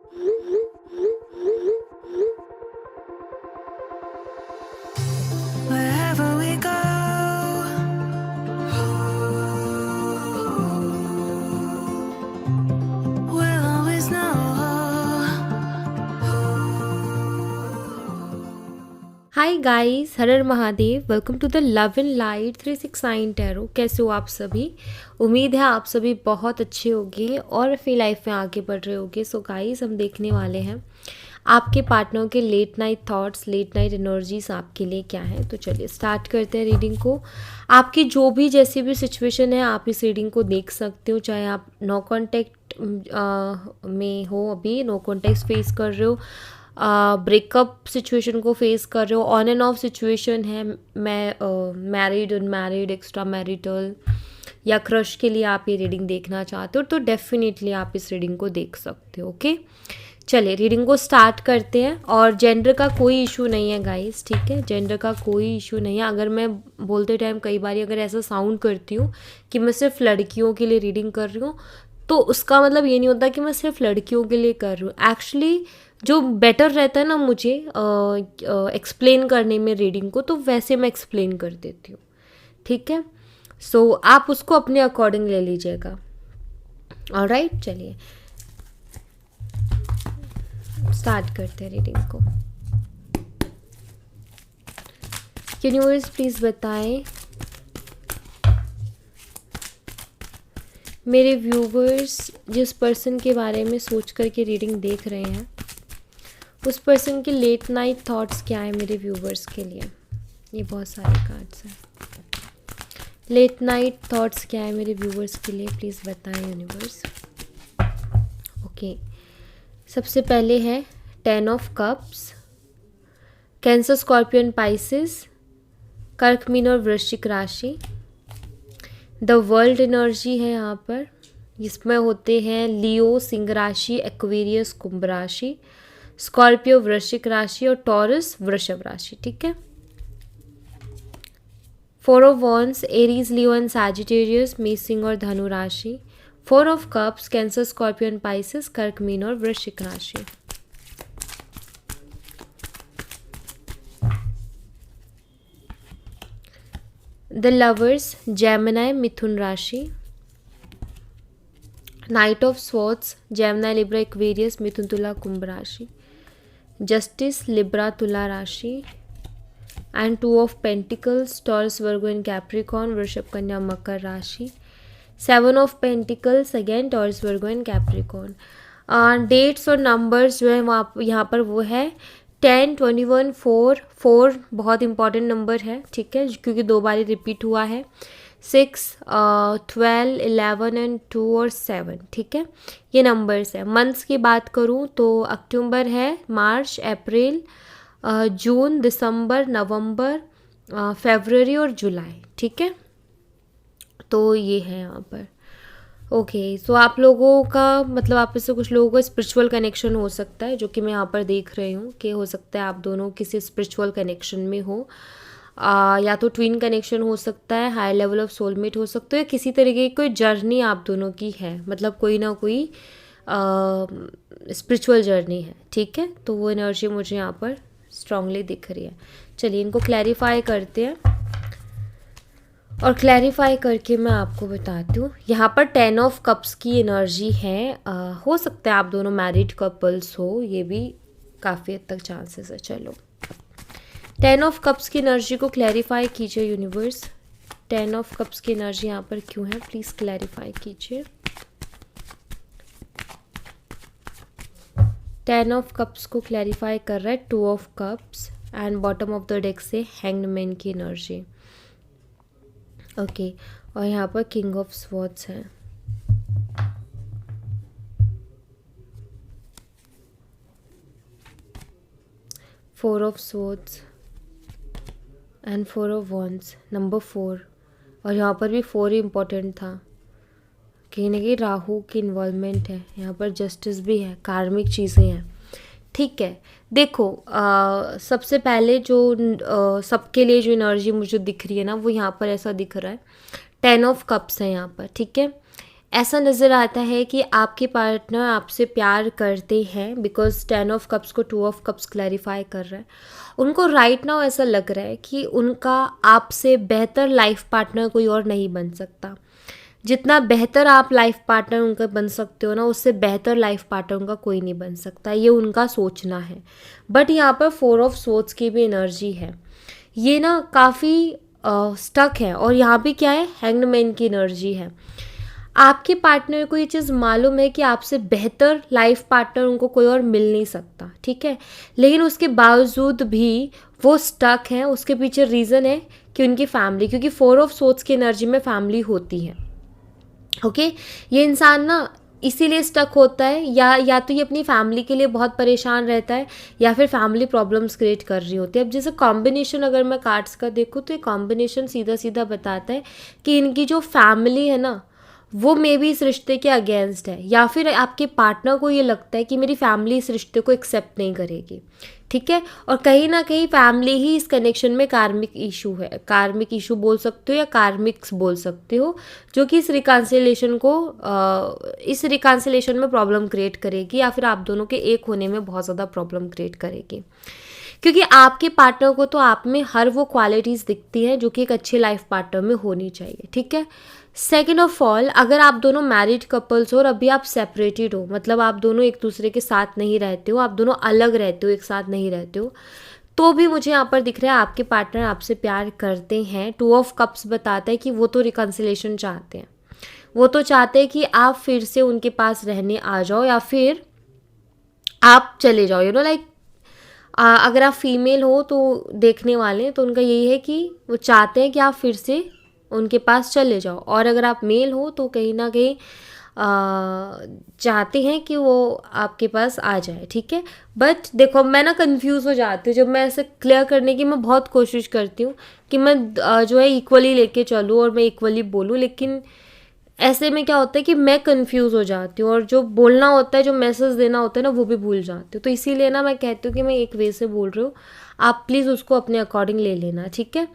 Wherever we go, we'll always know. Hi guys, हर हर Mahadev. Welcome to the love and light 369 tarot. कैसे हो आप सभी? उम्मीद है आप सभी बहुत अच्छे होंगे और अपनी लाइफ में आगे बढ़ रहे होंगे। सो गाइस, हम देखने वाले हैं आपके पार्टनर के late night thoughts, late night energies आपके लिए क्या है। तो चलिए स्टार्ट करते हैं रीडिंग को। आपकी जो भी जैसी भी सिचुएशन है, आप इस रीडिंग को देख सकते हो। चाहे आप नो कॉन्टैक्ट में हो, अभी नो कॉन्टैक्ट फेस कर रहे हो, ब्रेकअप सिचुएशन को फेस कर रहे हो, ऑन एंड ऑफ सिचुएशन है, मैरिड, अनमैरिड, एक्स्ट्रा मैरिटल या क्रश के लिए आप ये रीडिंग देखना चाहते हो, तो डेफिनेटली आप इस रीडिंग को देख सकते हो। ओके, चलिए रीडिंग को स्टार्ट करते हैं। और जेंडर का कोई इशू नहीं है गाइस, ठीक है? जेंडर का कोई इशू नहीं है। अगर मैं बोलते टाइम कई बार अगर ऐसा साउंड करती हूँ कि मैं सिर्फ लड़कियों के लिए रीडिंग कर रही हूँ, तो उसका मतलब ये नहीं होता कि मैं सिर्फ लड़कियों के लिए कर रही हूँ। एक्चुअली जो बेटर रहता है ना मुझे एक्सप्लेन करने में रीडिंग को, तो वैसे मैं एक्सप्लेन कर देती हूँ, ठीक है? सो आप उसको अपने अकॉर्डिंग ले लीजिएगा। ऑलराइट, चलिए स्टार्ट करते हैं रीडिंग को। यूनिवर्स प्लीज़ बताएं मेरे व्यूवर्स जिस पर्सन के बारे में सोच करके रीडिंग देख रहे हैं, उस पर्सन के लेट नाइट थॉट्स क्या है मेरे व्यूवर्स के लिए। ये बहुत सारे कार्ड्स हैं। लेट नाइट थॉट्स क्या है मेरे व्यूवर्स के लिए, प्लीज़ बताएं यूनिवर्स। ओके, सबसे पहले है 10 of cups, Cancer, Scorpion, Pisces, कर्क, मीन और वृश्चिक राशि। द वर्ल्ड एनर्जी है यहाँ पर, जिसमें होते हैं लियो सिंह राशि, एक्वेरियस कुंभ राशि, स्कॉर्पियो वृश्चिक राशि और टॉरस वृषभ राशि, ठीक है? 4 of wands, Aries, Leo and Sagittarius, मेष, सिंह और धनु राशि। 4 of cups, Cancer, Scorpion, Pisces, कर्क, मीन और वृश्चिक राशि। द लवर्स, जेमिनी, मिथुन राशि। Knight of swords, Gemini, Libra, Aquarius, मिथुन, तुला, कुंभ राशि। जस्टिस, लिब्रा, तुला राशि। And 2 of pentacles, Taurus, Virgo and Capricorn, वृषभ, कन्या, मकर राशि। 7 of pentacles, again Taurus, Virgo and Capricorn. Dates और नंबर्स जो है वहाँ यहाँ पर वो है 10, 21, 4। 4 बहुत इंपॉर्टेंट नंबर है, ठीक है, क्योंकि 2 बार रिपीट हुआ है। 6, 12, 11 एंड 2 और 7, ठीक है, ये नंबर्स है। मंथ्स की बात करूँ तो अक्टूबर है, मार्च, अप्रैल, जून, दिसंबर, नवंबर, फरवरी और जुलाई, ठीक है? तो ये है यहाँ पर। ओके, सो आप लोगों का मतलब आप में से कुछ लोगों का स्पिरिचुअल कनेक्शन हो सकता है, जो कि मैं यहाँ पर देख रही हूँ कि हो सकता है आप दोनों किसी स्पिरिचुअल कनेक्शन में हो। या तो ट्विन कनेक्शन हो सकता है, हाई लेवल ऑफ सोलमेट हो सकता है, या किसी तरीके की कोई जर्नी आप दोनों की है, मतलब कोई ना कोई स्पिरिचुअल जर्नी है, ठीक है? तो वो एनर्जी मुझे यहाँ पर स्ट्रांगली दिख रही है। चलिए इनको क्लैरिफाई करते हैं और क्लैरिफाई करके मैं आपको बताती हूँ। यहाँ पर 10 ऑफ कप्स की एनर्जी है। हो सकता है आप दोनों मैरिड कपल्स हो, ये भी काफ़ी हद तक चांसेस है। चलो 10 ऑफ कप्स की एनर्जी को क्लैरिफाई कीजिए यूनिवर्स। 10 ऑफ कप्स की एनर्जी यहाँ पर क्यों है, प्लीज़ क्लैरिफाई कीजिए। 10 ऑफ कप्स को क्लैरिफाई कर रहा है 2 of cups and bottom of the deck से हैंग्ड मैन की एनर्जी। ओके, और यहाँ पर किंग ऑफ स्वॉर्ड्स है। Four of swords and 4 of wands, number 4। और यहाँ पर भी 4 ही इम्पोर्टेंट था, कहीं ना कहीं राहु की इन्वॉल्वमेंट है यहाँ पर, जस्टिस भी है, कार्मिक चीज़ें हैं, ठीक है? देखो सबसे पहले जो सबके लिए जो एनर्जी मुझे दिख रही है ना, वो यहाँ पर ऐसा दिख रहा है 10 ऑफ कप्स है यहाँ पर, ठीक है? ऐसा नज़र आता है कि आपके पार्टनर आपसे प्यार करते हैं, बिकॉज 10 ऑफ कप्स को 2 ऑफ कप्स क्लैरिफाई कर रहा है। उनको राइट नाउ ऐसा लग रहा है कि उनका आपसे बेहतर लाइफ पार्टनर कोई और नहीं बन सकता। जितना बेहतर आप लाइफ पार्टनर उनका बन सकते हो ना, उससे बेहतर लाइफ पार्टनर उनका कोई नहीं बन सकता, ये उनका सोचना है। बट यहाँ पर 4 ऑफ सोर्ड्स की भी एनर्जी है, ये ना काफ़ी स्टक है। और यहाँ भी क्या है, हैंग्ड मैन की एनर्जी है। आपके पार्टनर को ये चीज़ मालूम है कि आपसे बेहतर लाइफ पार्टनर उनको कोई और मिल नहीं सकता, ठीक है, लेकिन उसके बावजूद भी वो स्टक हैं। उसके पीछे रीज़न है कि उनकी फैमिली, क्योंकि 4 ऑफ सोर्ड्स की एनर्जी में फैमिली होती है। ओके, ये इंसान ना इसीलिए स्टक होता है, या तो ये अपनी फैमिली के लिए बहुत परेशान रहता है, या फिर फैमिली प्रॉब्लम्स क्रिएट कर रही होती है। अब जैसे कॉम्बिनेशन अगर मैं कार्ड्स का देखूँ तो ये कॉम्बिनेशन सीधा सीधा बताता है कि इनकी जो फैमिली है ना, वो मे बी इस रिश्ते के अगेंस्ट है, या फिर आपके पार्टनर को ये लगता है कि मेरी फैमिली इस रिश्ते को एक्सेप्ट नहीं करेगी, ठीक है। और कहीं ना कहीं फैमिली ही इस कनेक्शन में कार्मिक इशू है, कार्मिक इशू बोल सकते हो या कार्मिक्स बोल सकते हो, जो कि इस रिकॉन्सिलेशन में प्रॉब्लम क्रिएट करेगी, या फिर आप दोनों के एक होने में बहुत ज़्यादा प्रॉब्लम क्रिएट करेगी। क्योंकि आपके पार्टनर को तो आप में हर वो क्वालिटीज़ दिखती हैं जो कि एक अच्छे लाइफ पार्टनर में होनी चाहिए, ठीक है। सेकेंड ऑफ ऑल, अगर आप दोनों मैरिड कपल्स हो और अभी आप सेपरेटेड हो, मतलब आप दोनों एक दूसरे के साथ नहीं रहते हो, आप दोनों अलग रहते हो, एक साथ नहीं रहते हो, तो भी मुझे यहाँ पर दिख रहा है आपके पार्टनर आपसे प्यार करते हैं। 2 ऑफ कप्स बताता है कि वो तो रिकन्सिलेशन चाहते हैं, वो तो चाहते हैं कि आप फिर से उनके पास रहने आ जाओ, या फिर आप चले जाओ, लाइक अगर आप फीमेल हो तो देखने वाले, तो उनका यही है कि वो चाहते हैं कि आप फिर से उनके पास चले जाओ। और अगर आप मेल हो तो कहीं ना कहीं चाहते हैं कि वो आपके पास आ जाए, ठीक है। बट देखो, मैं ना कंफ्यूज हो जाती हूँ जब मैं ऐसे क्लियर करने की मैं बहुत कोशिश करती हूँ कि मैं जो है इक्वली लेके चलूँ और मैं इक्वली बोलूँ, लेकिन ऐसे में क्या होता है कि मैं कंफ्यूज हो जाती हूँ, और जो बोलना होता है, जो मैसेज देना होता है ना, वो भी भूल जाती हूँ। तो इसीलिए ना मैं कहती हूँ कि मैं एक वे से बोल रही हूँ, आप प्लीज़ उसको अपने अकॉर्डिंग ले लेना, ठीक है।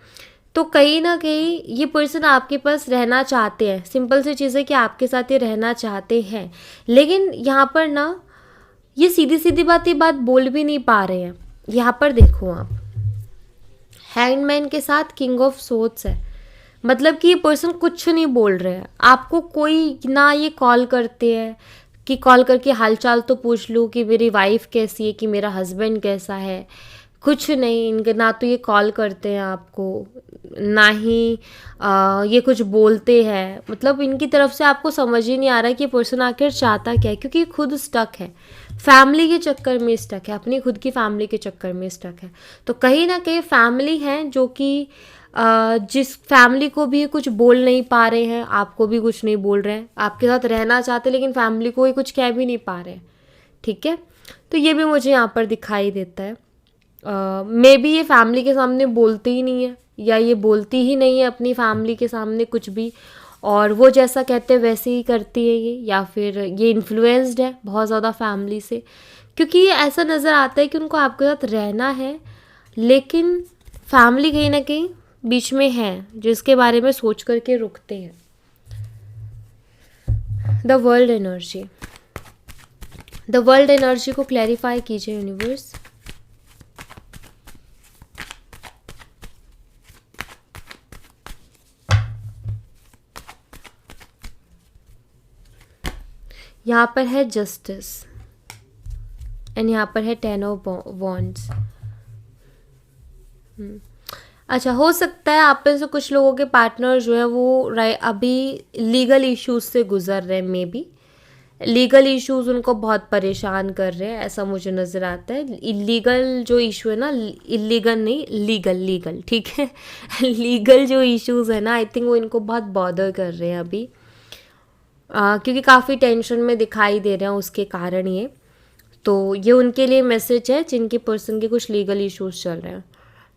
तो कहीं ना कहीं ये पर्सन आपके पास रहना चाहते हैं, सिंपल सी चीज़ है कि आपके साथ ये रहना चाहते हैं, लेकिन यहाँ पर ना ये सीधी सीधी बात बोल भी नहीं पा रहे हैं। यहाँ पर देखो आप, हैंगमैन के साथ किंग ऑफ सोर्ड्स है, मतलब कि ये पर्सन कुछ नहीं बोल रहे हैं आपको। कोई ना ये कॉल करते हैं कि कॉल करके हालचाल तो पूछ लूँ कि मेरी वाइफ कैसी है, कि मेरा हस्बैंड कैसा है, कुछ नहीं। इनके ना तो ये कॉल करते हैं आपको, ना ही ये कुछ बोलते हैं। मतलब इनकी तरफ से आपको समझ ही नहीं आ रहा कि ये पर्सन आखिर चाहता क्या है, क्योंकि ये खुद स्टक है, फैमिली के चक्कर में स्टक है, अपनी खुद की फैमिली के चक्कर में स्टक है। तो कहीं ना कहीं फैमिली है जो कि जिस फैमिली को भी कुछ बोल नहीं पा रहे हैं, आपको भी कुछ नहीं बोल रहे हैं, आपके साथ रहना चाहते लेकिन फैमिली को ही कुछ कह भी नहीं पा रहे हैं, ठीक है। तो ये भी मुझे यहाँ पर दिखाई देता है। मे बी ये फैमिली के सामने बोलते ही नहीं है, या ये बोलती ही नहीं है अपनी फैमिली के सामने कुछ भी, और वो जैसा कहते हैं वैसे ही करती है ये, या फिर ये इन्फ्लुएंस्ड है बहुत ज़्यादा फैमिली से। क्योंकि ये ऐसा नज़र आता है कि उनको आपके साथ रहना है, लेकिन फैमिली कहीं ना कहीं बीच में है, जिसके बारे में सोच करके रुकते हैं। The world energy, the world energy को क्लैरिफाई कीजिए यूनिवर्स। यहाँ पर है जस्टिस, एंड यहाँ पर है 10 ऑफ वॉन्ड्स। अच्छा, हो सकता है आप में से कुछ लोगों के पार्टनर जो है वो अभी लीगल इश्यूज से गुजर रहे हैं, मे बी लीगल इश्यूज उनको बहुत परेशान कर रहे हैं, ऐसा मुझे नज़र आता है। इलीगल जो इशू है ना, इलीगल नहीं, लीगल, ठीक है लीगल जो इश्यूज है ना, आई थिंक वो इनको बहुत बॉदर कर रहे हैं अभी, क्योंकि काफ़ी टेंशन में दिखाई दे रहे हैं उसके कारण ये। तो ये उनके लिए मैसेज है जिनके पर्सन के कुछ लीगल इश्यूज चल रहे हैं,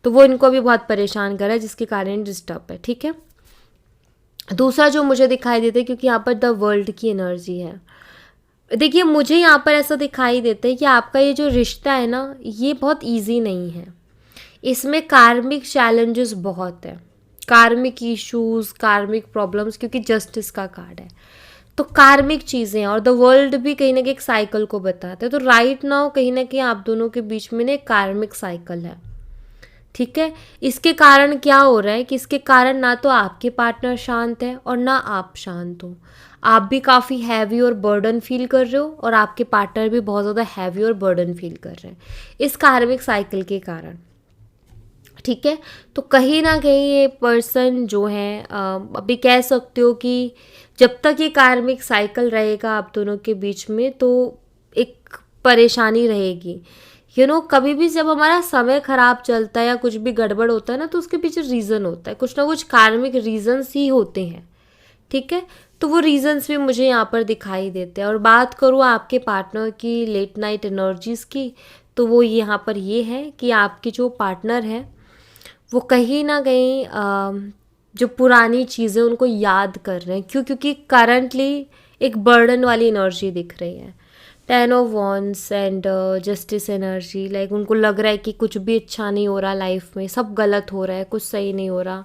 तो वो इनको भी बहुत परेशान कर रहा है, जिसके कारण डिस्टर्ब है, ठीक है। दूसरा जो मुझे दिखाई देता है, क्योंकि यहाँ पर द वर्ल्ड की एनर्जी है, देखिए मुझे यहाँ पर ऐसा दिखाई देता है कि आपका ये जो रिश्ता है ना, ये बहुत ईजी नहीं है, इसमें कार्मिक चैलेंजेस बहुत है, कार्मिक इश्यूज, कार्मिक प्रॉब्लम्स, क्योंकि जस्टिस का कार्ड है। तो कार्मिक चीज़ें और द वर्ल्ड भी कहीं ना कहीं एक साइकिल को बताते हैं। तो राइट नाउ कहीं ना कहीं आप दोनों के बीच में ना एक कार्मिक साइकिल है, ठीक है। इसके कारण क्या हो रहा है कि इसके कारण ना तो आपके पार्टनर शांत है और ना आप शांत हो। आप भी काफ़ी हैवी और बर्डन फील कर रहे हो और आपके पार्टनर भी बहुत ज़्यादा हैवी और बर्डन फील कर रहे हैं इस कार्मिक साइकिल के कारण, ठीक है। तो कहीं ना कहीं ये पर्सन जो है अभी कह सकते हो कि जब तक ये कार्मिक साइकिल रहेगा आप दोनों के बीच में तो एक परेशानी रहेगी। कभी भी जब हमारा समय खराब चलता है या कुछ भी गड़बड़ होता है ना, तो उसके पीछे रीज़न होता है, कुछ ना कुछ कार्मिक रीजंस ही होते हैं, ठीक है। तो वो रीजंस भी मुझे यहाँ पर दिखाई देते हैं। और बात करूँ आपके पार्टनर की लेट नाइट एनर्जीज़ की, तो वो यहाँ पर ये है कि आपके जो पार्टनर है वो कहीं ना कहीं जो पुरानी चीज़ें उनको याद कर रहे हैं। क्योंकि करंटली एक बर्डन वाली एनर्जी दिख रही है, 10 of wands and justice energy. Like उनको लग रहा है कि कुछ भी अच्छा नहीं हो रहा लाइफ में, सब गलत हो रहा है, कुछ सही नहीं हो रहा,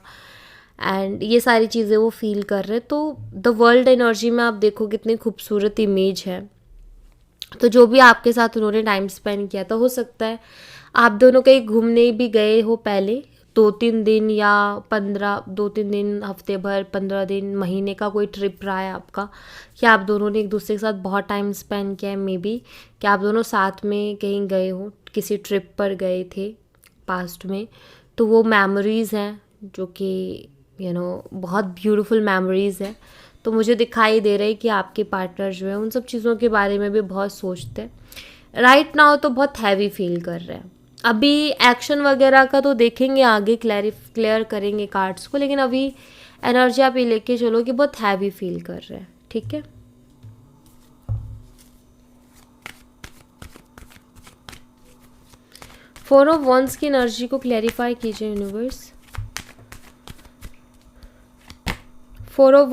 एंड ये सारी चीज़ें वो फील कर रहे हैं। तो द वर्ल्ड एनर्जी में आप देखो कितनी खूबसूरत इमेज है। तो जो भी आपके साथ उन्होंने टाइम स्पेंड किया था, हो सकता है आप दोनों कहीं घूमने भी गए हो पहले 2-3 दिन या 2-3 दिन, हफ्ते भर, 15 दिन, महीने का कोई ट्रिप रहा है आपका, कि आप दोनों ने एक दूसरे के साथ बहुत टाइम स्पेंड किया है। मे बी कि आप दोनों साथ में कहीं गए हो, किसी ट्रिप पर गए थे पास्ट में। तो वो मेमोरीज़ हैं जो कि बहुत ब्यूटीफुल मेमोरीज़ है। तो मुझे दिखाई दे रहा है कि आपके पार्टनर जो है उन सब चीज़ों के बारे में भी बहुत सोचते हैं। राइट नाउ तो बहुत हैवी फील कर रहे हैं। अभी एक्शन वगैरह का तो देखेंगे आगे, क्लियर करेंगे कार्ड्स को, लेकिन अभी एनर्जी आप ये लेके चलो कि बहुत हैवी फील कर रहे हैं, ठीक है। फोर ऑफ वॉन्ड्स की एनर्जी को क्लैरिफाई कीजिए universe. Four of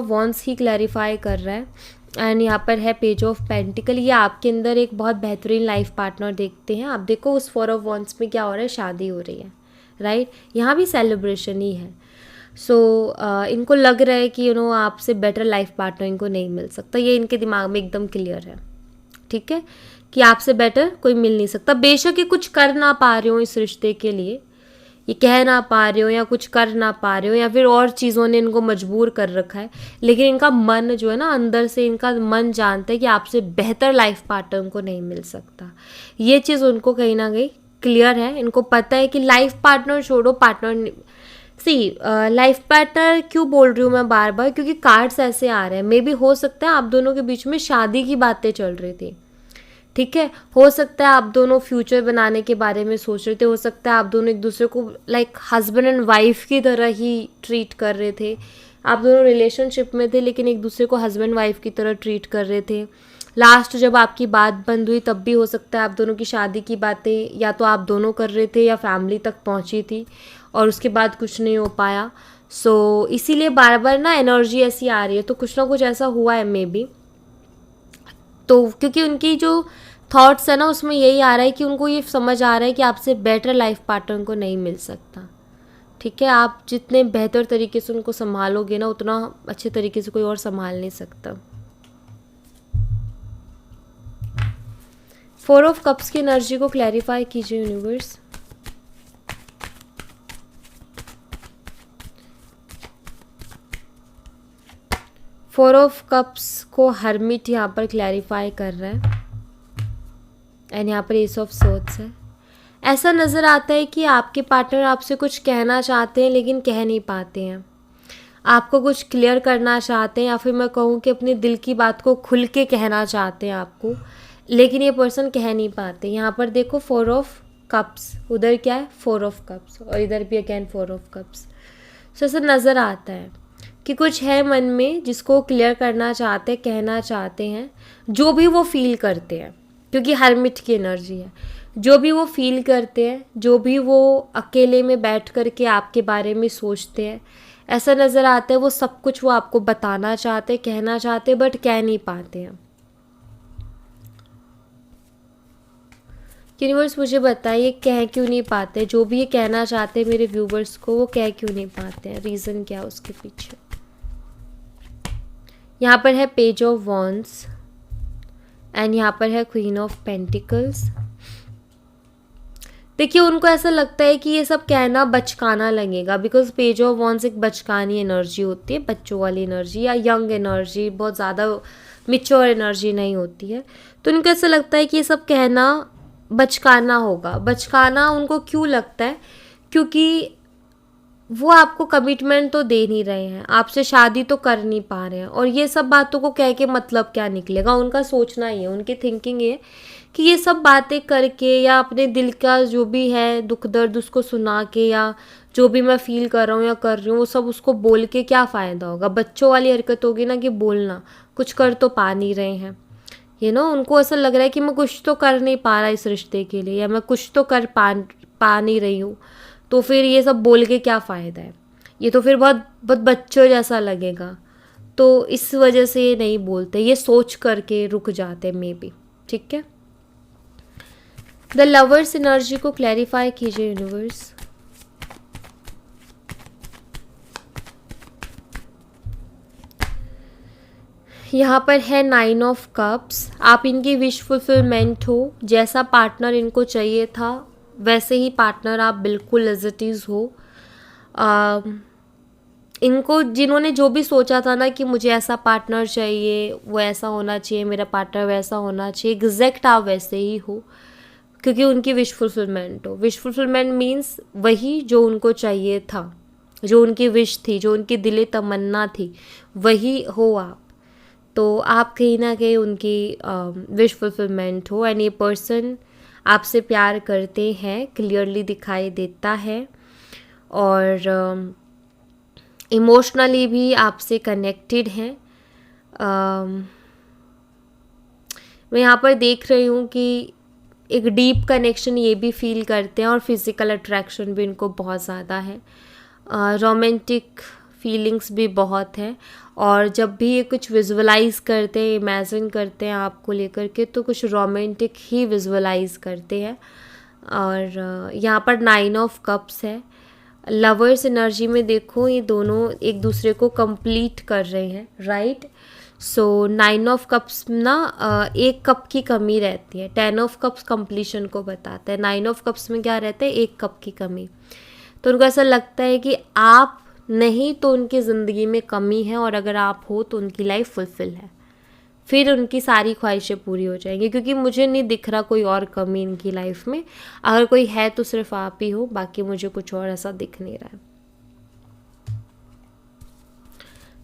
wands he clarify कर रहा है। एंड यहाँ पर है पेज ऑफ पेंटिकल। ये आपके अंदर एक बहुत बेहतरीन लाइफ पार्टनर देखते हैं। आप देखो उस 4 ऑफ वॉन्ड्स में क्या हो रहा है, शादी हो रही है, राइट। यहाँ भी सेलिब्रेशन ही है। सो इनको लग रहा है कि आपसे बेटर लाइफ पार्टनर इनको नहीं मिल सकता। ये इनके दिमाग में एकदम क्लियर है, ठीक है, कि आपसे बेटर कोई मिल नहीं सकता। बेशक ये कुछ कर ना पा रहे हो इस रिश्ते के लिए, ये कह ना पा रहे हो या कुछ कर ना पा रहे हो, या फिर और चीज़ों ने इनको मजबूर कर रखा है, लेकिन इनका मन जो है ना, अंदर से इनका मन जानता है कि आपसे बेहतर लाइफ पार्टनर उनको नहीं मिल सकता। ये चीज़ उनको कहीं ना कहीं क्लियर है। इनको पता है कि लाइफ पार्टनर छोड़ो, पार्टनर लाइफ पार्टनर क्यों बोल रही हूँ मैं बार बार, क्योंकि कार्ड्स ऐसे आ रहे हैं। मे बी हो सकता है आप दोनों के बीच में शादी की बातें चल रही थी, ठीक है। हो सकता है आप दोनों फ्यूचर बनाने के बारे में सोच रहे थे। हो सकता है आप दोनों एक दूसरे को लाइक हस्बैंड एंड वाइफ की तरह ही ट्रीट कर रहे थे। आप दोनों रिलेशनशिप में थे लेकिन एक दूसरे को हस्बैंड वाइफ की तरह ट्रीट कर रहे थे। लास्ट जब आपकी बात बंद हुई तब भी हो सकता है आप दोनों की शादी की बातें या तो आप दोनों कर रहे थे या फैमिली तक पहुंची थी और उसके बाद कुछ नहीं हो पाया। सो इसीलिए बार बार ना एनर्जी ऐसी आ रही है। तो कुछ ना कुछ ऐसा हुआ है मे बी। तो क्योंकि उनकी जो थॉट्स है ना, उसमें यही आ रहा है कि उनको ये समझ आ रहा है कि आपसे बेटर लाइफ पार्टनर को नहीं मिल सकता, ठीक है। आप जितने बेहतर तरीके से उनको संभालोगे ना, उतना अच्छे तरीके से कोई और संभाल नहीं सकता। 4 ऑफ कप्स की एनर्जी को क्लैरिफाई कीजिए यूनिवर्स। फोर ऑफ कप्स को हर्मिट यहाँ पर क्लैरिफाई कर रहा है एंड यहाँ पर एस ऑफ सोर्ड्स है। ऐसा नज़र आता है कि आपके पार्टनर आपसे कुछ कहना चाहते हैं लेकिन कह नहीं पाते हैं। आपको कुछ क्लियर करना चाहते हैं, या फिर मैं कहूँ कि अपने दिल की बात को खुल के कहना चाहते हैं आपको, लेकिन ये पर्सन कह नहीं पाते। यहाँ पर देखो 4 ऑफ कप्स, उधर क्या है 4 ऑफ कप्स, और इधर भी अगेन 4 ऑफ कप्स। सो ऐसा नज़र आता है कि कुछ है मन में जिसको क्लियर करना चाहते हैं, कहना चाहते हैं, जो भी वो फील करते हैं, क्योंकि हर्मिट की एनर्जी है। जो भी वो फील करते हैं, जो भी वो अकेले में बैठ कर के आपके बारे में सोचते हैं, ऐसा नज़र आता है वो सब कुछ वो आपको बताना चाहते, कहना चाहते, बट कह नहीं पाते हैं। यूनिवर्स मुझे बताइए कह क्यों नहीं पाते? जो भी ये कहना चाहते हैं मेरे व्यूवर्स को, वो कह क्यों नहीं पाते हैं? रीज़न क्या है उसके पीछे? यहाँ पर है पेज ऑफ वॉन्ड्स एंड यहाँ पर है क्वीन ऑफ पेंटिकल्स। देखिए उनको ऐसा लगता है कि ये सब कहना बचकाना लगेगा, बिकॉज पेज ऑफ वॉन्ड्स एक बचकानी एनर्जी होती है, बच्चों वाली एनर्जी या यंग एनर्जी, बहुत ज़्यादा मिच्योर एनर्जी नहीं होती है। तो उनको ऐसा लगता है कि ये सब कहना बचकाना होगा। बचकाना उनको क्यों लगता है? क्योंकि वो आपको कमिटमेंट तो दे नहीं रहे हैं, आपसे शादी तो कर नहीं पा रहे हैं, और ये सब बातों को कह के मतलब क्या निकलेगा। उनका सोचना ये, उनकी थिंकिंग ये कि ये सब बातें करके या अपने दिल का जो भी है दुख दर्द उसको सुना के, या जो भी मैं फील कर रहा हूँ या कर रही हूँ वो सब उसको बोल के क्या फ़ायदा होगा। बच्चों वाली हरकत होगी ना कि बोलना, कुछ कर तो पा नहीं रहे हैं। उनको ऐसा लग रहा है कि मैं कुछ तो कर नहीं पा रहा इस रिश्ते के लिए, या मैं कुछ तो कर पा नहीं रही हूँ, तो फिर ये सब बोल के क्या फ़ायदा है। ये तो फिर बहुत बहुत बच्चों जैसा लगेगा। तो इस वजह से ये नहीं बोलते, ये सोच करके रुक जाते मे बी। ठीक है, द लवर्स एनर्जी को क्लैरिफाई कीजिए यूनिवर्स। यहाँ पर है 9 ऑफ कप्स। आप इनकी विश फुलफिलमेंट हो, जैसा पार्टनर इनको चाहिए था वैसे ही पार्टनर आप बिल्कुल एज इट इज़ हो। इनको जिन्होंने जो भी सोचा था ना कि मुझे ऐसा पार्टनर चाहिए, वो ऐसा होना चाहिए, मेरा पार्टनर वैसा होना चाहिए, एग्जैक्ट आप वैसे ही हो, क्योंकि उनकी विश फुलफिलमेंट हो। विश फुलफिलमेंट मीन्स वही जो उनको चाहिए था, जो उनकी विश थी, जो उनकी दिली तमन्ना थी, वही हो आप। तो आप कहीं ना कहीं उनकी विश फुलफिलमेंट हो। एंड ये पर्सन आपसे प्यार करते हैं, क्लियरली दिखाई देता है, और इमोशनली भी आपसे कनेक्टेड हैं। मैं यहाँ पर देख रही हूँ कि एक डीप कनेक्शन ये भी फील करते हैं, और फिज़िकल अट्रैक्शन भी इनको बहुत ज़्यादा है। रोमांटिक फीलिंग्स भी बहुत हैं, और जब भी ये कुछ विजुअलाइज करते हैं, इमेजिन करते हैं आपको लेकर के, तो कुछ रोमांटिक ही विजुअलाइज करते हैं। और यहाँ पर 9 ऑफ कप्स है। लवर्स एनर्जी में देखो ये दोनों एक दूसरे को कंप्लीट कर रहे हैं, राइट। सो 9 ऑफ कप्स ना एक कप की कमी रहती है। 10 ऑफ कप्स कंप्लीशन को बताता है, 9 ऑफ कप्स में क्या रहता है, एक कप की कमी। तो उनको ऐसा लगता है कि आप नहीं तो उनकी ज़िंदगी में कमी है, और अगर आप हो तो उनकी लाइफ फुलफिल है, फिर उनकी सारी ख्वाहिशें पूरी हो जाएंगी। क्योंकि मुझे नहीं दिख रहा कोई और कमी इनकी लाइफ में, अगर कोई है तो सिर्फ आप ही हो, बाकी मुझे कुछ और ऐसा दिख नहीं रहा है।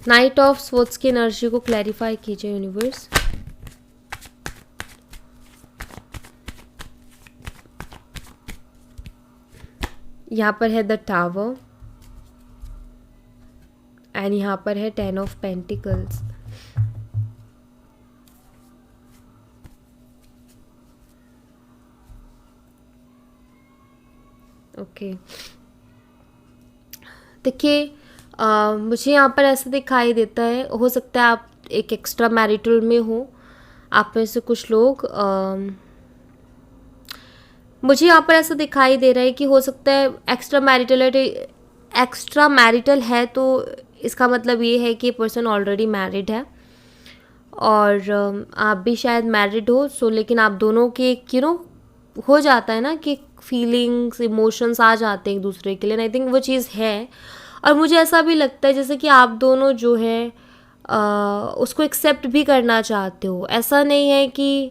नाइट ऑफ स्वॉर्ड्स की एनर्जी को क्लैरिफाई कीजिए यूनिवर्स। यहाँ पर है द टावर, एंड यहाँ पर है 10 ऑफ पेंटिकल्स। ओके, देखिए मुझे यहाँ पर ऐसा दिखाई देता है, हो सकता है आप एक एक्स्ट्रा मैरिटल में हो, आप में से कुछ लोग। मुझे यहाँ पर ऐसा दिखाई दे रहा है कि हो सकता है एक्स्ट्रा मैरिटल है, तो इसका मतलब ये है कि पर्सन ऑलरेडी मैरिड है, और आप भी शायद मैरिड हो। सो लेकिन आप दोनों के हो जाता है ना कि फीलिंग्स इमोशंस आ जाते हैं एक दूसरे के लिए, आई थिंक वो चीज़ है। और मुझे ऐसा भी लगता है जैसे कि आप दोनों जो है उसको एक्सेप्ट भी करना चाहते हो। ऐसा नहीं है कि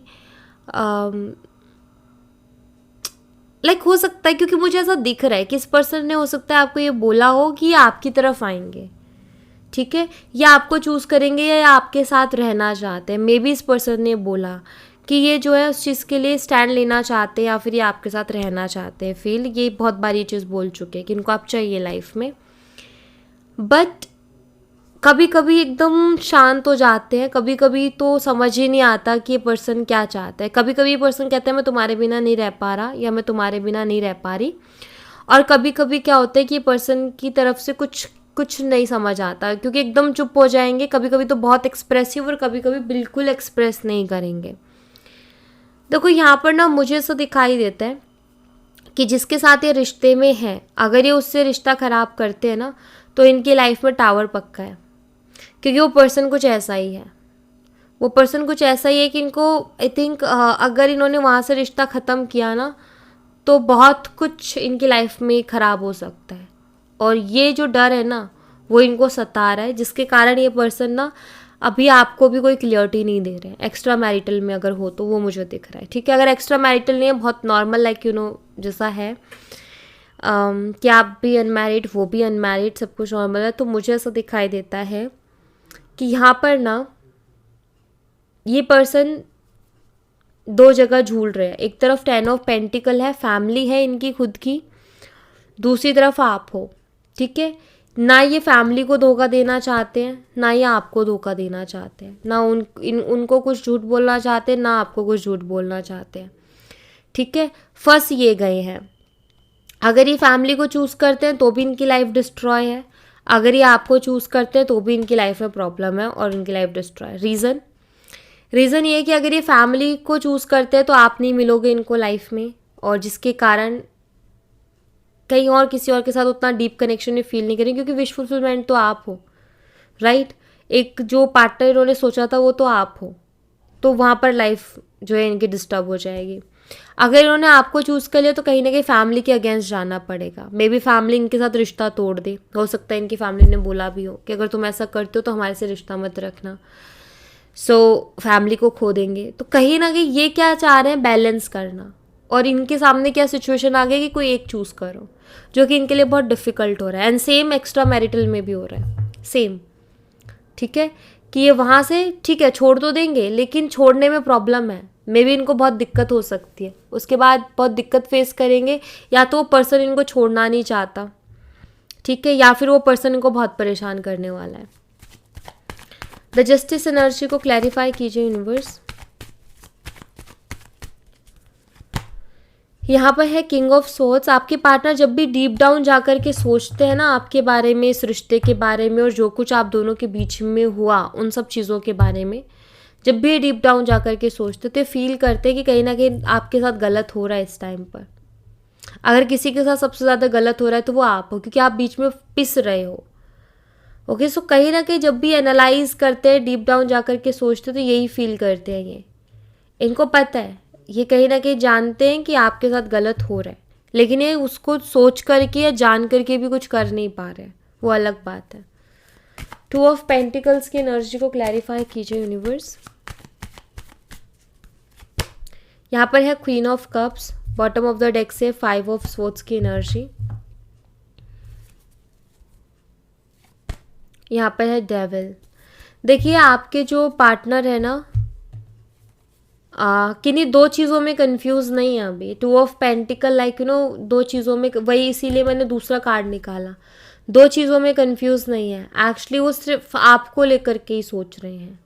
हो सकता है, क्योंकि मुझे ऐसा दिख रहा है कि इस पर्सन ने हो सकता है आपको ये बोला हो कि ये आपकी तरफ आएंगे, ठीक है, या आपको चूज़ करेंगे या आपके साथ रहना चाहते हैं। मे बी इस पर्सन ने बोला कि ये जो है उस चीज़ के लिए स्टैंड लेना चाहते हैं, या फिर ये आपके साथ रहना चाहते हैं। फील ये बहुत बार ये चीज़ बोल चुके हैं कि इनको आप चाहिए लाइफ में, बट कभी कभी एकदम शांत हो जाते हैं। कभी कभी तो समझ ही नहीं आता कि ये पर्सन क्या चाहता है। कभी कभी ये पर्सन कहता है मैं तुम्हारे बिना नहीं रह पा रहा, या मैं तुम्हारे बिना नहीं रह पा रही। और कभी कभी क्या होता है कि ये पर्सन की तरफ से कुछ नहीं समझ आता, क्योंकि एकदम चुप हो जाएंगे। कभी कभी तो बहुत एक्सप्रेसिव, और कभी कभी बिल्कुल एक्सप्रेस नहीं करेंगे। देखो यहाँ पर ना मुझे ऐसा दिखाई देता है कि जिसके साथ ये रिश्ते में है, अगर ये उससे रिश्ता ख़राब करते हैं ना, तो इनकी लाइफ में टावर पक्का है। क्योंकि वो पर्सन कुछ ऐसा ही है, वो पर्सन कुछ ऐसा ही है कि इनको आई थिंक अगर इन्होंने वहाँ से रिश्ता ख़त्म किया ना तो बहुत कुछ इनकी लाइफ में ख़राब हो सकता है। और ये जो डर है ना वो इनको सता रहा है, जिसके कारण ये पर्सन ना अभी आपको भी कोई क्लियरिटी नहीं दे रहे हैं। एक्स्ट्रा मैरिटल में अगर हो तो वो मुझे दिख रहा है, ठीक है। अगर एक्स्ट्रा मैरिटल नहीं है, बहुत नॉर्मल लाइक यू नो जैसा है कि आप भी अनमैरिड वो भी अनमैरिड, सब कुछ नॉर्मल है, तो मुझे ऐसा दिखाई देता है कि यहाँ पर ना ये पर्सन दो जगह झूल रहे हैं। एक तरफ 10 ऑफ पेंटिकल है, फैमिली है इनकी खुद की, दूसरी तरफ आप हो, ठीक है। ना ये फैमिली को धोखा देना चाहते हैं, ना ये आपको धोखा देना चाहते हैं, ना उनको कुछ झूठ बोलना चाहते हैं, ना आपको कुछ झूठ बोलना चाहते हैं, ठीक है। फंस ये गए हैं। अगर ये फैमिली को चूज़ करते हैं तो भी इनकी लाइफ डिस्ट्रॉय है, अगर ये आपको चूज़ करते हैं तो भी इनकी लाइफ में प्रॉब्लम है और इनकी लाइफ डिस्ट्रॉय। रीज़न ये है कि अगर ये फैमिली को चूज़ करते हैं तो आप नहीं मिलोगे इनको लाइफ में, और जिसके कारण कहीं और किसी और के साथ उतना डीप कनेक्शन ये फील नहीं करेंगे, क्योंकि विश फुलफिलमेंट तो आप हो, राइट। एक जो पार्टनर इन्होंने सोचा था वो तो आप हो, तो वहाँ पर लाइफ जो है इनकी डिस्टर्ब हो जाएगी। अगर इन्होंने आपको चूज़ कर लिया तो कहीं ना कहीं फैमिली के अगेंस्ट जाना पड़ेगा। मे बी फैमिली इनके साथ रिश्ता तोड़ दे, हो सकता है इनकी फैमिली ने बोला भी हो कि अगर तुम ऐसा करते हो तो हमारे से रिश्ता मत रखना, सो फैमिली को खो देंगे। तो कहीं ना कहीं ये क्या चाह रहे हैं, बैलेंस करना, और इनके सामने क्या सिचुएशन आ गई कि कोई एक चूज़ करो, जो कि इनके लिए बहुत डिफ़िकल्ट हो रहा है। एंड सेम एक्स्ट्रा मैरिटल में भी हो रहा है, सेम, ठीक है। कि ये वहाँ से ठीक है छोड़ तो देंगे, लेकिन छोड़ने में प्रॉब्लम है, मे बी इनको बहुत दिक्कत हो सकती है, उसके बाद बहुत दिक्कत फेस करेंगे। या तो वो पर्सन इनको छोड़ना नहीं चाहता, ठीक है, या फिर वो पर्सन इनको बहुत परेशान करने वाला है। द जस्टिस एनर्जी को क्लैरिफाई कीजिए यूनिवर्स। यहाँ पर है किंग ऑफ सोर्ड्स। आपके पार्टनर जब भी डीप डाउन जाकर के सोचते हैं ना आपके बारे में, इस रिश्ते के बारे में, और जो कुछ आप दोनों के बीच में हुआ उन सब चीज़ों के बारे में, जब भी डीप डाउन जाकर के सोचते तो फील करते हैं कि कहीं ना कहीं आपके साथ गलत हो रहा है इस टाइम पर। अगर किसी के साथ सबसे ज़्यादा गलत हो रहा है तो वो आप हो, क्योंकि आप बीच में पिस रहे हो। ओके, सो कहीं ना कहीं जब भी एनालाइज करते हैं, डीप डाउन जाकर के सोचते तो यही फील करते हैं ये। इनको पता है, ये कहीं ना कहीं जानते हैं कि आपके साथ गलत हो रहा है, लेकिन ये उसको सोच करके या जान करके भी कुछ कर नहीं पा रहे हैं, वो अलग बात है। 2 ऑफ पेंटिकल्स की एनर्जी को क्लैरिफाई कीजिए यूनिवर्स। यहाँ पर है queen of cups, bottom of the deck से 5 ऑफ स्वॉर्ड्स की एनर्जी। यहाँ पर है डेविल। देखिए आपके जो पार्टनर है ना किन्हीं दो चीज़ों में कंफ्यूज नहीं है अभी। 2 of pentacle like you know दो चीज़ों में, वही इसीलिए मैंने दूसरा कार्ड निकाला। दो चीज़ों में कंफ्यूज नहीं है एक्चुअली, वो सिर्फ आपको लेकर के ही सोच रहे हैं,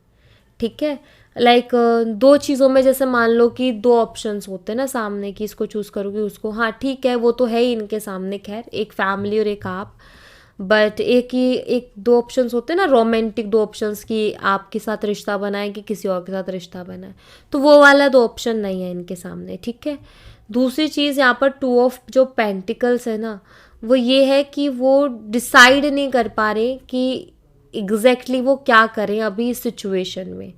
ठीक है। लाइक दो चीज़ों में, जैसे मान लो कि दो ऑप्शंस होते हैं ना सामने कि इसको चूज़ करोगे उसको, हाँ ठीक है वो तो है ही इनके सामने, खैर एक फैमिली और एक आप, बट एक दो ऑप्शंस होते हैं ना रोमांटिक, दो ऑप्शंस कि आपके साथ रिश्ता बनाए कि किसी और के साथ रिश्ता बनाए, तो वो वाला दो ऑप्शन नहीं है इनके सामने, ठीक है। दूसरी चीज़ यहाँ पर 2 ऑफ जो पेंटिकल्स है ना, वो ये है कि वो डिसाइड नहीं कर पा रहे कि एग्जैक्टली वो क्या करें अभी इस सिचुएशन में,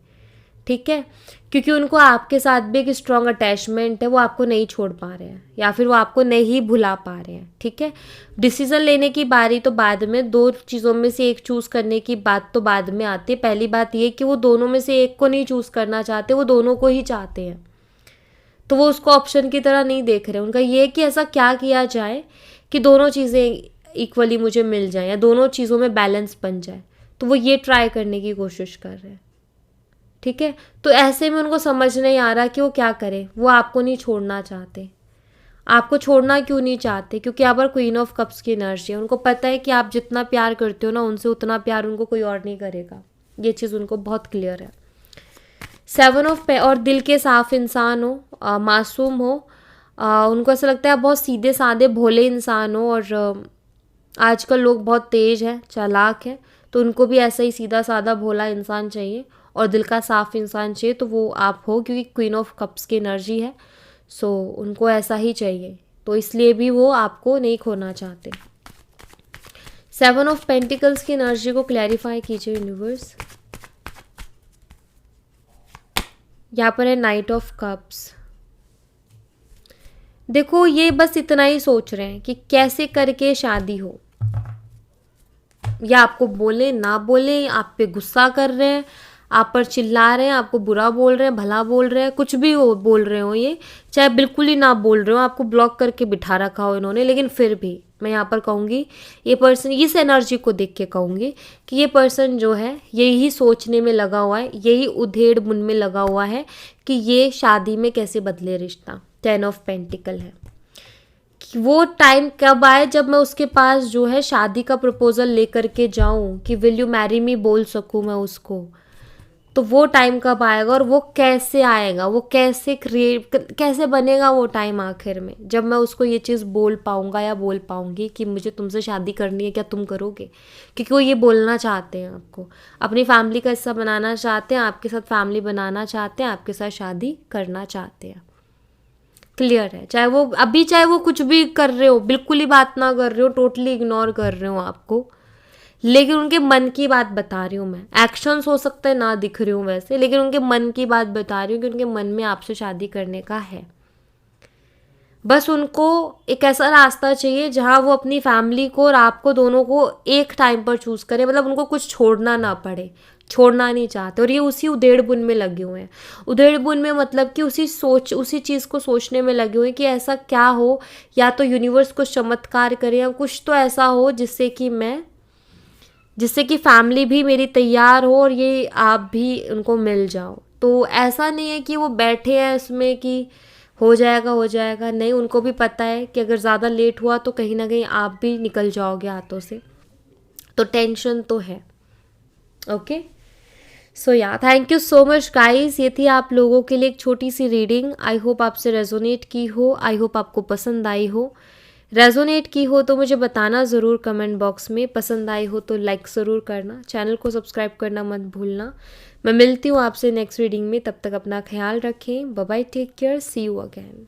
ठीक है। क्योंकि उनको आपके साथ भी एक स्ट्रॉन्ग अटैचमेंट है, वो आपको नहीं छोड़ पा रहे हैं या फिर वो आपको नहीं भुला पा रहे हैं, ठीक है। डिसीजन लेने की बारी तो बाद में, दो चीज़ों में से एक चूज़ करने की बात तो बाद में आती है। पहली बात ये कि वो दोनों में से एक को नहीं चूज़ करना चाहते, वो दोनों को ही चाहते हैं, तो वो उसको ऑप्शन की तरह नहीं देख रहे। उनका ये कि ऐसा क्या किया जाए कि दोनों चीज़ें इक्वली मुझे मिल जाएं या दोनों चीज़ों में बैलेंस बन जाए, तो वो ये ट्राई करने की कोशिश कर रहे हैं, ठीक है। तो ऐसे में उनको समझ नहीं आ रहा कि वो क्या करें। वो आपको नहीं छोड़ना चाहते। आपको छोड़ना क्यों नहीं चाहते? क्योंकि यहाँ पर क्वीन ऑफ कप्स की एनर्जी है। उनको पता है कि आप जितना प्यार करते हो ना उनसे, उतना प्यार उनको कोई और नहीं करेगा। ये चीज़ उनको बहुत क्लियर है। 7 ऑफ और दिल के साफ इंसान हो, मासूम हो, उनको ऐसा लगता है आप बहुत सीधे साधे भोले इंसान हो, और आजकल लोग बहुत तेज़ हैं, चालाक हैं, तो उनको भी ऐसा ही सीधा साधा भोला इंसान चाहिए और दिल का साफ इंसान चाहिए, तो वो आप हो, क्योंकि क्वीन ऑफ कप्स की एनर्जी है, सो उनको ऐसा ही चाहिए, तो इसलिए भी वो आपको नहीं खोना चाहते। 7 ऑफ पेंटिकल्स की एनर्जी को क्लैरिफाई कीजिए यूनिवर्स। यहाँ पर है नाइट ऑफ कप्स। देखो ये बस इतना ही सोच रहे हैं कि कैसे करके शादी हो, या आपको बोले ना बोले, आप पे गुस्सा कर रहे हैं, आप पर चिल्ला रहे हैं, आपको बुरा बोल रहे हैं, भला बोल रहे हैं, कुछ भी हो बोल रहे हो, ये चाहे बिल्कुल ही ना बोल रहे हो, आपको ब्लॉक करके बिठा रखा हो इन्होंने, लेकिन फिर भी मैं यहाँ पर कहूँगी ये पर्सन, इस एनर्जी को देख के कहूँगी कि ये पर्सन जो है यही सोचने में लगा हुआ है, यही उधेड़ बुन में लगा हुआ है कि ये शादी में कैसे बदले रिश्ता। 10 ऑफ पेंटिकल है कि वो टाइम कब आए जब मैं उसके पास जो है शादी का प्रपोजल लेकर के जाऊं कि विल यू मैरी मी बोल सकूं मैं उसको, तो वो टाइम कब आएगा और वो कैसे आएगा, वो कैसे कैसे बनेगा वो टाइम आखिर में, जब मैं उसको ये चीज़ बोल पाऊंगा या बोल पाऊंगी कि मुझे तुमसे शादी करनी है, क्या तुम करोगे? क्योंकि वो ये बोलना चाहते हैं, आपको अपनी फैमिली का हिस्सा बनाना चाहते हैं, आपके साथ फैमिली बनाना चाहते हैं, आपके साथ शादी करना चाहते हैं। क्लियर है, चाहे वो कुछ भी कर रहे हो, बिल्कुल ही बात ना कर रहे हो, टोटली इग्नोर कर रहे हो आपको, लेकिन उनके मन की बात बता रही हूँ मैं। एक्शंस हो सकता है ना दिख रही हूँ वैसे, लेकिन उनके मन की बात बता रही हूँ कि उनके मन में आपसे शादी करने का है। बस उनको एक ऐसा रास्ता चाहिए जहाँ वो अपनी फैमिली को और आपको दोनों को एक टाइम पर चूज़ करें, मतलब उनको कुछ छोड़ना ना पड़े, छोड़ना नहीं चाहते, और ये उसी उधेड़ बुन में लगे हुए हैं। उधेड़ बुन में मतलब कि उसी चीज़ को सोचने में लगे हुए हैं कि ऐसा क्या हो, या तो यूनिवर्स कुछ चमत्कार करे या कुछ तो ऐसा हो जिससे कि फैमिली भी मेरी तैयार हो और ये आप भी उनको मिल जाओ। तो ऐसा नहीं है कि वो बैठे हैं इसमें कि हो जाएगा, नहीं, उनको भी पता है कि अगर ज़्यादा लेट हुआ तो कहीं ना कहीं आप भी निकल जाओगे हाथों से, तो टेंशन तो है। ओके, सो या thank you so much guys, ये थी आप लोगों के लिए एक छोटी सी रीडिंग। आई होप आपसे रेजोनेट की हो, आई होप आपको पसंद आई हो। रेजोनेट की हो तो मुझे बताना ज़रूर कमेंट बॉक्स में, पसंद आई हो तो लाइक ज़रूर करना, चैनल को सब्सक्राइब करना मत भूलना। मैं मिलती हूँ आपसे नेक्स्ट रीडिंग में, तब तक अपना ख्याल रखें। Bye bye, take care, see you again.